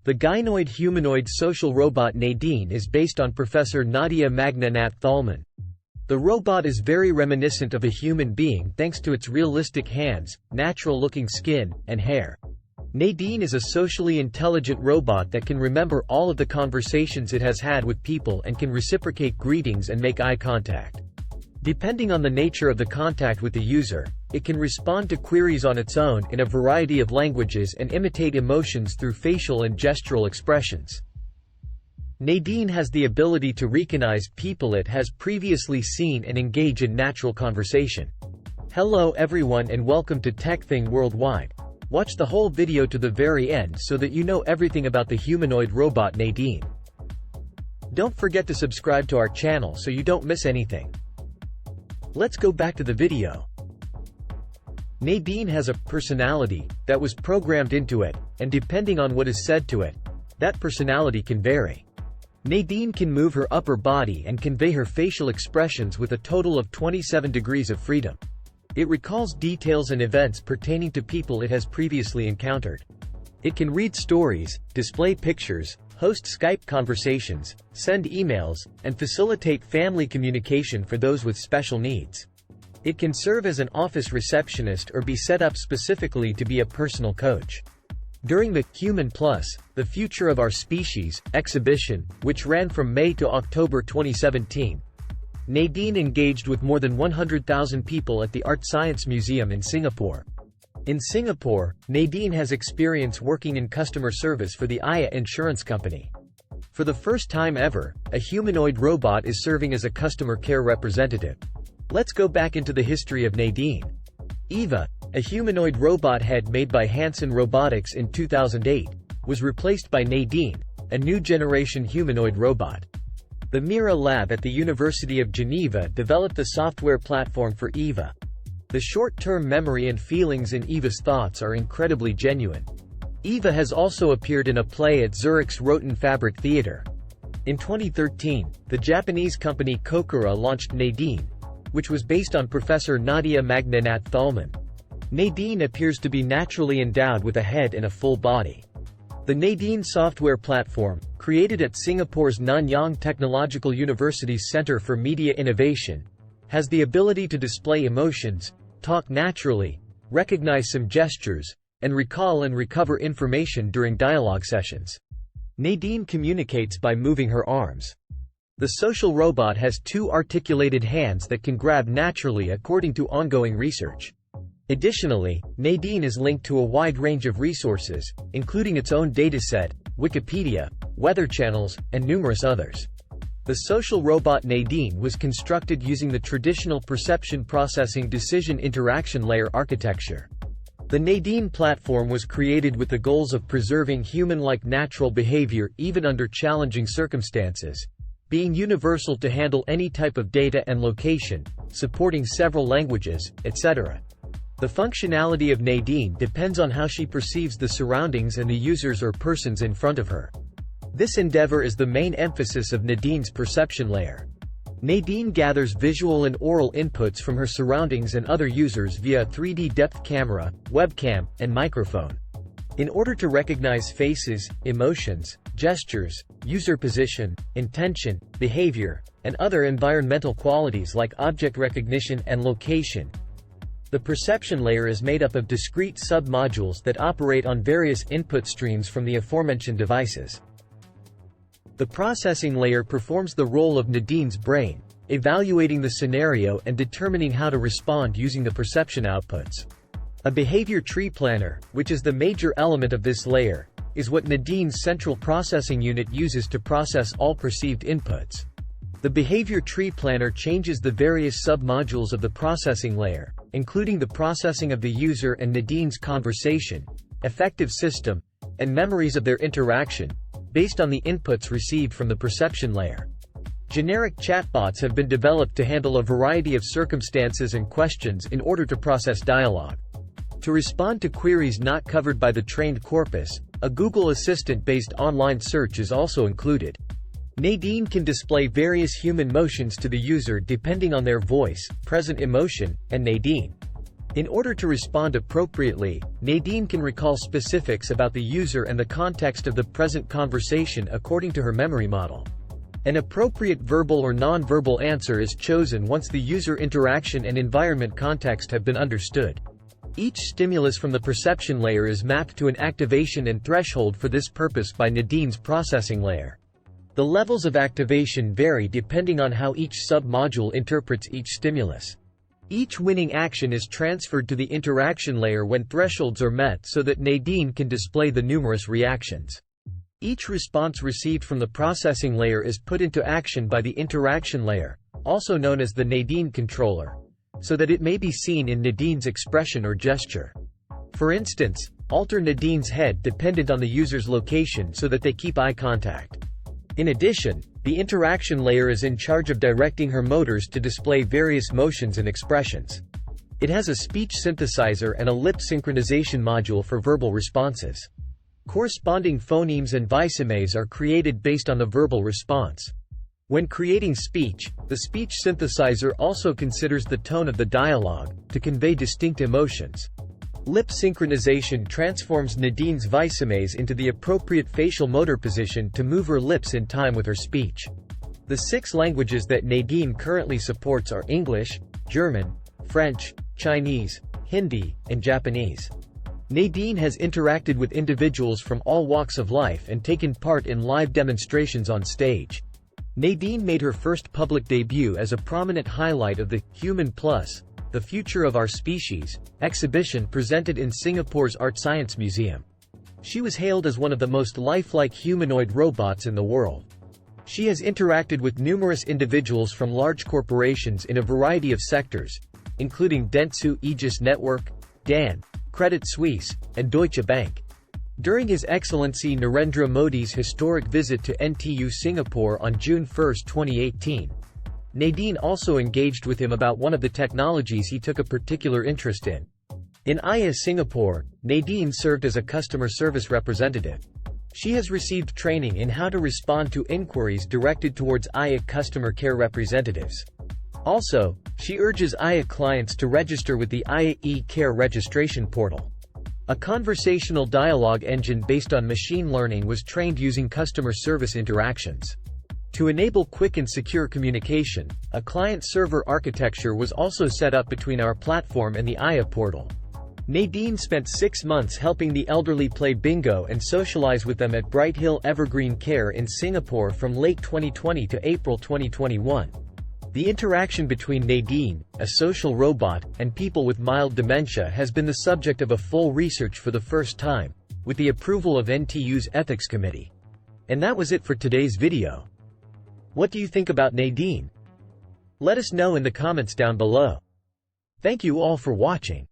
The gynoid humanoid social robot Nadine is based on Professor Nadia Magnenat Thalmann. The robot is very reminiscent of a human being thanks to its realistic hands, natural-looking skin, and hair. Nadine is a socially intelligent robot that can remember all of the conversations it has had with people and can reciprocate greetings and make eye contact. Depending on the nature of the contact with the user, it can respond to queries on its own in a variety of languages and imitate emotions through facial and gestural expressions. Nadine has the ability to recognize people it has previously seen and engage in natural conversation. Hello everyone and welcome to TechThing Worldwide. Watch the whole video to the very end so that you know everything about the humanoid robot Nadine. Don't forget to subscribe to our channel so you don't miss anything. Let's go back to the video. Nadine has a personality that was programmed into it, and depending on what is said to it, that personality can vary. Nadine can move her upper body and convey her facial expressions with a total of 27 degrees of freedom. It recalls details and events pertaining to people it has previously encountered. It can read stories, display pictures, host Skype conversations, send emails, and facilitate family communication for those with special needs. It can serve as an office receptionist or be set up specifically to be a personal coach. During the Human Plus, The Future of Our Species exhibition, which ran from May to October 2017, Nadine engaged with more than 100,000 people at the Art Science Museum in Singapore. In Singapore, Nadine has experience working in customer service for the Aya Insurance Company. For the first time ever, a humanoid robot is serving as a customer care representative. Let's go back into the history of Nadine. Eva, a humanoid robot head made by Hanson Robotics in 2008, was replaced by Nadine, a new generation humanoid robot. The Mira Lab at the University of Geneva developed the software platform for Eva. The short-term memory and feelings in Eva's thoughts are incredibly genuine. Eva has also appeared in a play at Zurich's Roten Fabric Theatre. In 2013, the Japanese company Kokura launched Nadine, which was based on Professor Nadia Magnenat Thalmann. Nadine appears to be naturally endowed with a head and a full body. The Nadine software platform, created at Singapore's Nanyang Technological University's Center for Media Innovation, has the ability to display emotions, talk naturally, recognize some gestures, and recall and recover information during dialogue sessions. Nadine communicates by moving her arms. The social robot has two articulated hands that can grab naturally according to ongoing research. Additionally, Nadine is linked to a wide range of resources, including its own dataset, Wikipedia, weather channels, and numerous others. The social robot Nadine was constructed using the traditional perception processing decision interaction layer architecture. The Nadine platform was created with the goals of preserving human-like natural behavior even under challenging circumstances, being universal to handle any type of data and location, supporting several languages, etc. The functionality of Nadine depends on how she perceives the surroundings and the users or persons in front of her. This endeavor is the main emphasis of Nadine's perception layer. Nadine gathers visual and oral inputs from her surroundings and other users via a 3D depth camera, webcam, and microphone. In order to recognize faces, emotions, gestures, user position, intention, behavior, and other environmental qualities like object recognition and location, the perception layer is made up of discrete sub-modules that operate on various input streams from the aforementioned devices. The processing layer performs the role of Nadine's brain, evaluating the scenario and determining how to respond using the perception outputs. A behavior tree planner, which is the major element of this layer, is what Nadine's central processing unit uses to process all perceived inputs. The behavior tree planner changes the various sub-modules of the processing layer, including the processing of the user and Nadine's conversation, affective system, and memories of their interaction, based on the inputs received from the perception layer. Generic chatbots have been developed to handle a variety of circumstances and questions in order to process dialogue. To respond to queries not covered by the trained corpus, a Google Assistant-based online search is also included. Nadine can display various human motions to the user depending on their voice, present emotion, and Nadine. In order to respond appropriately, Nadine can recall specifics about the user and the context of the present conversation according to her memory model. An appropriate verbal or non-verbal answer is chosen once the user interaction and environment context have been understood. Each stimulus from the perception layer is mapped to an activation and threshold for this purpose by Nadine's processing layer. The levels of activation vary depending on how each sub-module interprets each stimulus. Each winning action is transferred to the interaction layer when thresholds are met so that Nadine can display the numerous reactions. Each response received from the processing layer is put into action by the interaction layer, also known as the Nadine controller, so that it may be seen in Nadine's expression or gesture. For instance, alter Nadine's head dependent on the user's location so that they keep eye contact. In addition, the interaction layer is in charge of directing her motors to display various motions and expressions. It has a speech synthesizer and a lip synchronization module for verbal responses. Corresponding phonemes and voicemes are created based on the verbal response. When creating speech, the speech synthesizer also considers the tone of the dialogue to convey distinct emotions. Lip synchronization transforms Nadine's voicemes into the appropriate facial motor position to move her lips in time with her speech. The 6 languages that Nadine currently supports are English, German, French, Chinese, Hindi, and Japanese. Nadine has interacted with individuals from all walks of life and taken part in live demonstrations on stage. Nadine made her first public debut as a prominent highlight of the Human Plus, The Future of Our Species exhibition presented in Singapore's Art Science Museum. She was hailed as one of the most lifelike humanoid robots in the world. She has interacted with numerous individuals from large corporations in a variety of sectors, including Dentsu Aegis Network, DAN, Credit Suisse, and Deutsche Bank. During His Excellency Narendra Modi's historic visit to NTU Singapore on June 1, 2018, Nadine also engaged with him about one of the technologies he took a particular interest in. In IA Singapore, Nadine served as a customer service representative. She has received training in how to respond to inquiries directed towards IA customer care representatives. Also, she urges IA clients to register with the IA e-care registration portal. A conversational dialogue engine based on machine learning was trained using customer service interactions. To enable quick and secure communication, a client-server architecture was also set up between our platform and the IA portal. Nadine spent 6 months helping the elderly play bingo and socialize with them at Bright Hill Evergreen Care in Singapore from late 2020 to April 2021. The interaction between Nadine, a social robot, and people with mild dementia has been the subject of a full research for the first time, with the approval of NTU's Ethics Committee. And that was it for today's video. What do you think about Nadine? Let us know in the comments down below. Thank you all for watching.